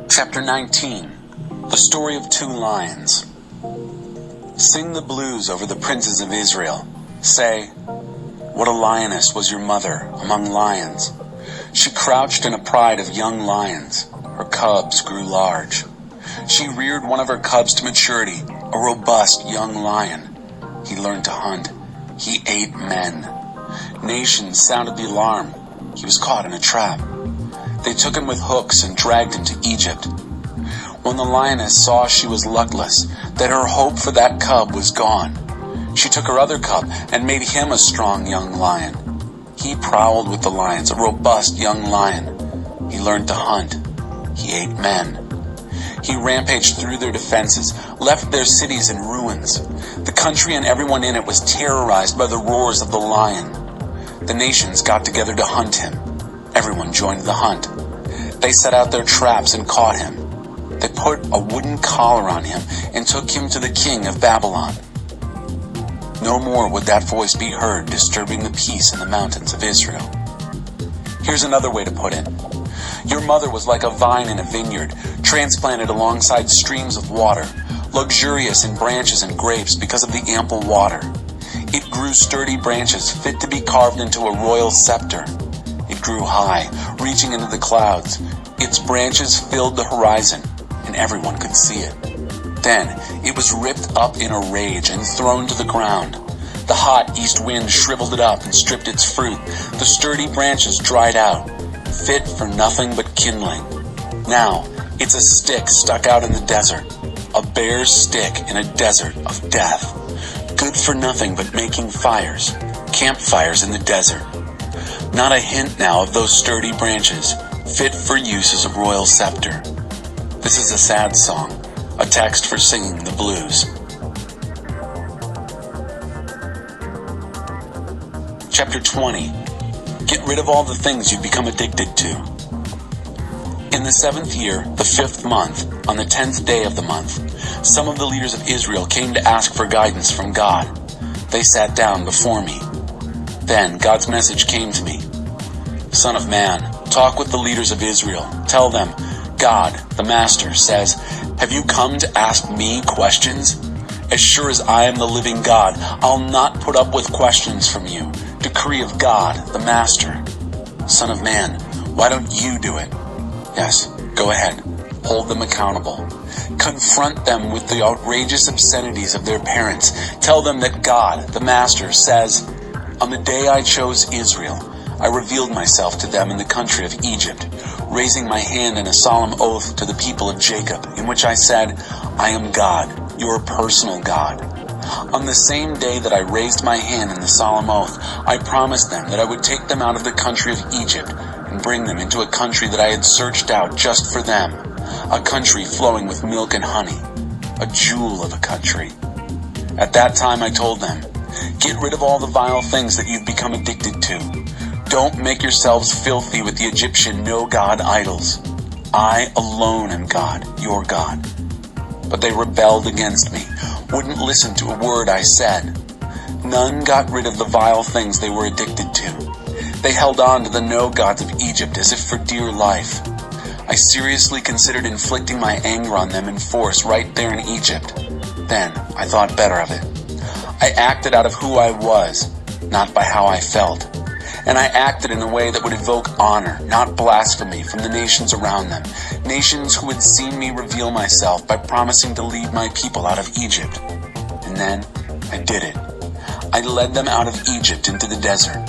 Chapter 19. The Story of Two Lions. Sing the blues over the princes of Israel. Say, what a lioness was your mother among lions. She crouched in a pride of young lions. Her cubs grew large. She reared one of her cubs to maturity, a robust young lion. He learned to hunt. He ate men. Nations sounded the alarm. He was caught in a trap. They took him with hooks and dragged him to Egypt. When the lioness saw she was luckless, that her hope for that cub was gone, she took her other cub and made him a strong young lion. He prowled with the lions, a robust young lion. He learned to hunt. He ate men. He rampaged through their defenses, left their cities in ruins. The country and everyone in it was terrorized by the roars of the lion. The nations got together to hunt him. Everyone joined the hunt. They set out their traps and caught him. They put a wooden collar on him and took him to the king of Babylon. No more would that voice be heard disturbing the peace in the mountains of Israel. Here's another way to put it. Your mother was like a vine in a vineyard, transplanted alongside streams of water, luxurious in branches and grapes because of the ample water. It grew sturdy branches fit to be carved into a royal scepter. It grew high, reaching into the clouds. Its branches filled the horizon, and everyone could see it. Then it was ripped up in a rage and thrown to the ground. The hot east wind shriveled it up and stripped its fruit. The sturdy branches dried out, fit for nothing but kindling. Now it's a stick stuck out in the desert, a bare stick in a desert of death, good for nothing but making fires, campfires in the desert. Not a hint now of those sturdy branches, fit for use as a royal scepter. This is a sad song, a text for singing the blues. Chapter 20. Get rid of all the things you've become addicted to. In the 7th year, the 5th month, on the 10th day of the month, some of the leaders of Israel came to ask for guidance from God. They sat down before me. Then God's message came to me. Son of man, talk with the leaders of Israel. Tell them, God, the Master, says, have you come to ask me questions? As sure as I am the living God, I'll not put up with questions from you. Decree of God, the Master. Son of man, why don't you do it? Yes, go ahead. Hold them accountable. Confront them with the outrageous obscenities of their parents. Tell them that God, the Master, says, on the day I chose Israel, I revealed myself to them in the country of Egypt, raising my hand in a solemn oath to the people of Jacob, in which I said, I am God, your personal God. On the same day that I raised my hand in the solemn oath, I promised them that I would take them out of the country of Egypt and bring them into a country that I had searched out just for them, a country flowing with milk and honey, a jewel of a country. At that time I told them, get rid of all the vile things that you've become addicted to. Don't make yourselves filthy with the Egyptian no-God idols. I alone am God, your God. But they rebelled against me, wouldn't listen to a word I said. None got rid of the vile things they were addicted to. They held on to the no-gods of Egypt as if for dear life. I seriously considered inflicting my anger on them in force right there in Egypt. Then I thought better of it. I acted out of who I was, not by how I felt. And I acted in a way that would evoke honor, not blasphemy, from the nations around them, nations who had seen me reveal myself by promising to lead my people out of Egypt. And then I did it. I led them out of Egypt into the desert.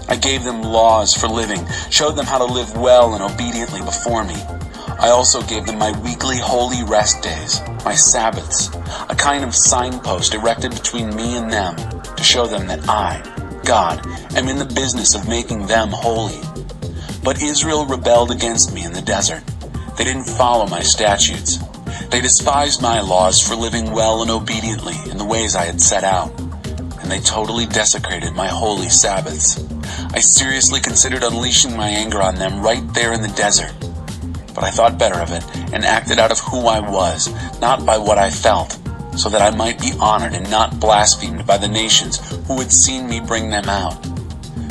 I gave them laws for living, showed them how to live well and obediently before me. I also gave them my weekly holy rest days, my Sabbaths, a kind of signpost erected between me and them to show them that I, God, am in the business of making them holy. But Israel rebelled against me in the desert. They didn't follow my statutes. They despised my laws for living well and obediently in the ways I had set out. And they totally desecrated my holy Sabbaths. I seriously considered unleashing my anger on them right there in the desert. But I thought better of it and acted out of who I was, not by what I felt, so that I might be honored and not blasphemed by the nations who had seen me bring them out.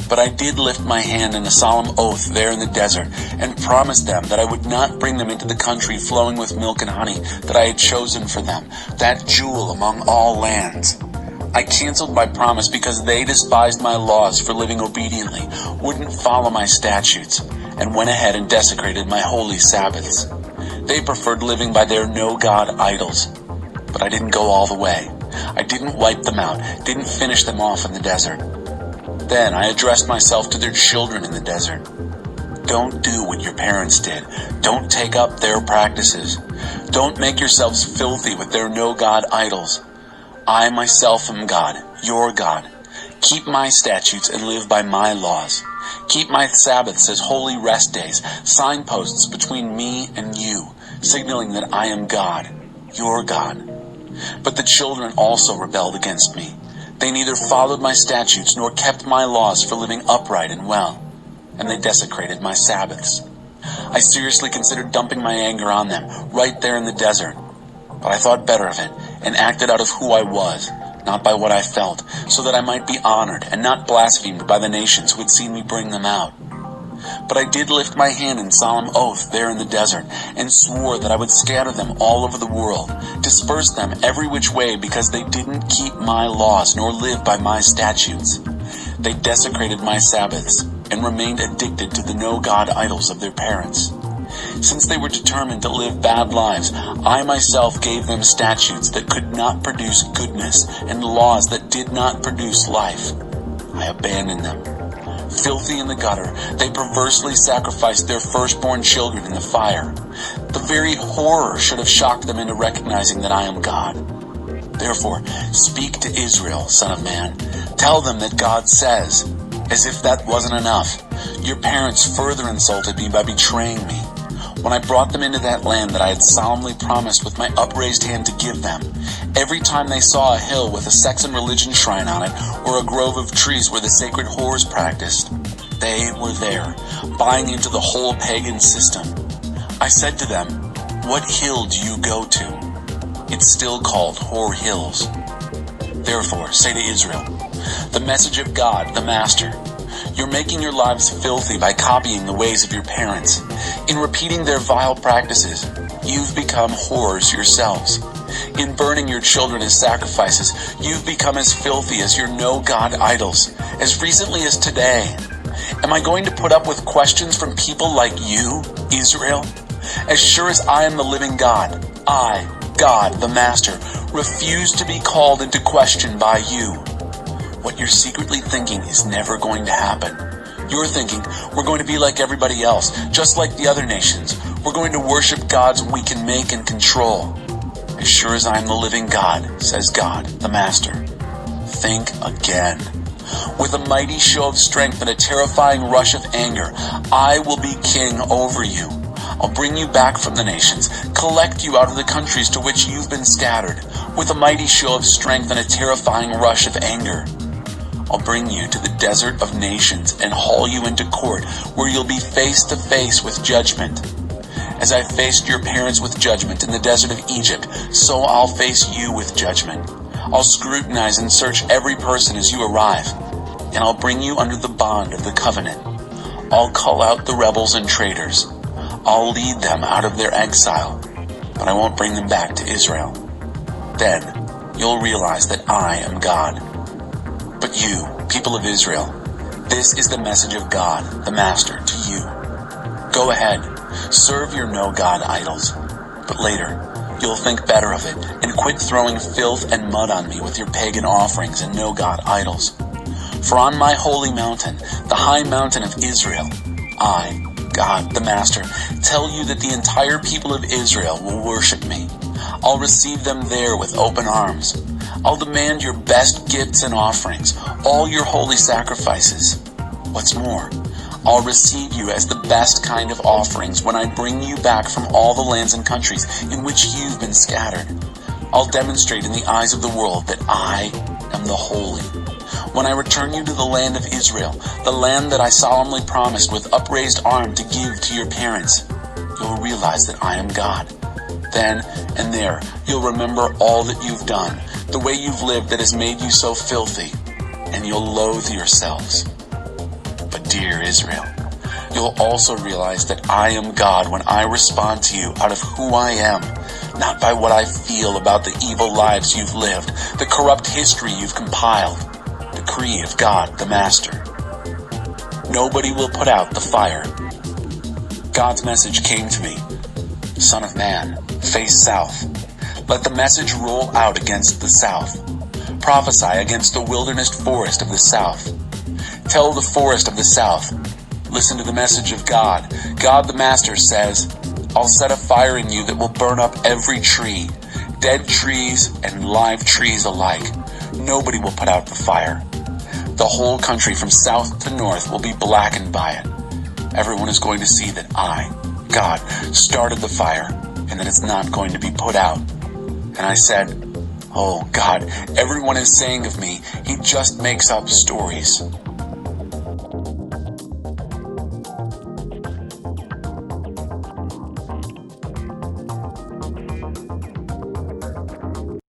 But I did lift my hand in a solemn oath there in the desert, and promised them that I would not bring them into the country flowing with milk and honey that I had chosen for them, that jewel among all lands. I canceled my promise because they despised my laws for living obediently, wouldn't follow my statutes, and went ahead and desecrated my holy Sabbaths. They preferred living by their no-God idols. But I didn't go all the way. I didn't wipe them out, didn't finish them off in the desert. Then I addressed myself to their children in the desert. Don't do what your parents did. Don't take up their practices. Don't make yourselves filthy with their no-God idols. I myself am God, your God. Keep my statutes and live by my laws. Keep my Sabbaths as holy rest days, signposts between me and you, signaling that I am God, your God. But the children also rebelled against me. They neither followed my statutes nor kept my laws for living upright and well, and they desecrated my Sabbaths. I seriously considered dumping my anger on them right there in the desert, but I thought better of it and acted out of who I was, not by what I felt, so that I might be honored and not blasphemed by the nations who had seen me bring them out. But I did lift my hand in solemn oath there in the desert, and swore that I would scatter them all over the world, disperse them every which way, because they didn't keep my laws nor live by my statutes. They desecrated my Sabbaths, and remained addicted to the no-God idols of their parents. Since they were determined to live bad lives, I myself gave them statutes that could not produce goodness, and laws that did not produce life. I abandoned them. Filthy in the gutter, they perversely sacrificed their firstborn children in the fire. The very horror should have shocked them into recognizing that I am God. Therefore, speak to Israel, Son of Man. Tell them that God says, as if that wasn't enough, your parents further insulted me by betraying me. When I brought them into that land that I had solemnly promised with my upraised hand to give them, every time they saw a hill with a sex and religion shrine on it, or a grove of trees where the sacred whores practiced, they were there, buying into the whole pagan system. I said to them, what hill do you go to? It's still called Whore Hills. Therefore, say to Israel, the message of God, the Master, you're making your lives filthy by copying the ways of your parents. In repeating their vile practices, you've become whores yourselves. In burning your children as sacrifices, you've become as filthy as your no-God idols, as recently as today. Am I going to put up with questions from people like you, Israel? As sure as I am the living God, I, God, the Master, refuse to be called into question by you. What you're secretly thinking is never going to happen. You're thinking, we're going to be like everybody else, just like the other nations. We're going to worship gods we can make and control. As sure as I am the living God, says God, the Master. Think again. With a mighty show of strength and a terrifying rush of anger, I will be king over you. I'll bring you back from the nations, collect you out of the countries to which you've been scattered, with a mighty show of strength and a terrifying rush of anger. I'll bring you to the desert of nations and haul you into court, where you'll be face to face with judgment. As I faced your parents with judgment in the desert of Egypt, so I'll face you with judgment. I'll scrutinize and search every person as you arrive, and I'll bring you under the bond of the covenant. I'll call out the rebels and traitors. I'll lead them out of their exile, but I won't bring them back to Israel. Then you'll realize that I am God. But you, people of Israel, this is the message of God, the Master, to you. Go ahead, serve your no-God idols, but later you'll think better of it and quit throwing filth and mud on me with your pagan offerings and no-God idols. For on my holy mountain, the high mountain of Israel, I, God, the Master, tell you that the entire people of Israel will worship me. I'll receive them there with open arms. I'll demand your best gifts and offerings, all your holy sacrifices. What's more, I'll receive you as the best kind of offerings when I bring you back from all the lands and countries in which you've been scattered. I'll demonstrate in the eyes of the world that I am the holy. When I return you to the land of Israel, the land that I solemnly promised with upraised arm to give to your parents, you'll realize that I am God. Then and there, you'll remember all that you've done, the way you've lived that has made you so filthy, and you'll loathe yourselves. but dear Israel. You'll also realize that I am God when I respond to you out of who I am, not by what I feel about the evil lives you've lived, the corrupt history you've compiled. Decree of God, the Master. Nobody will put out the fire. God's message came to me. Son of man, face south. Let the message roll out against the south. Prophesy against the wilderness forest of the south. Tell the forest of the south, listen to the message of God. God the Master says, I'll set a fire in you that will burn up every tree, dead trees and live trees alike. Nobody will put out the fire. The whole country from south to north will be blackened by it. Everyone is going to see that I, God, started the fire and that it's not going to be put out. And I said, oh God, everyone is saying of me, he just makes up stories.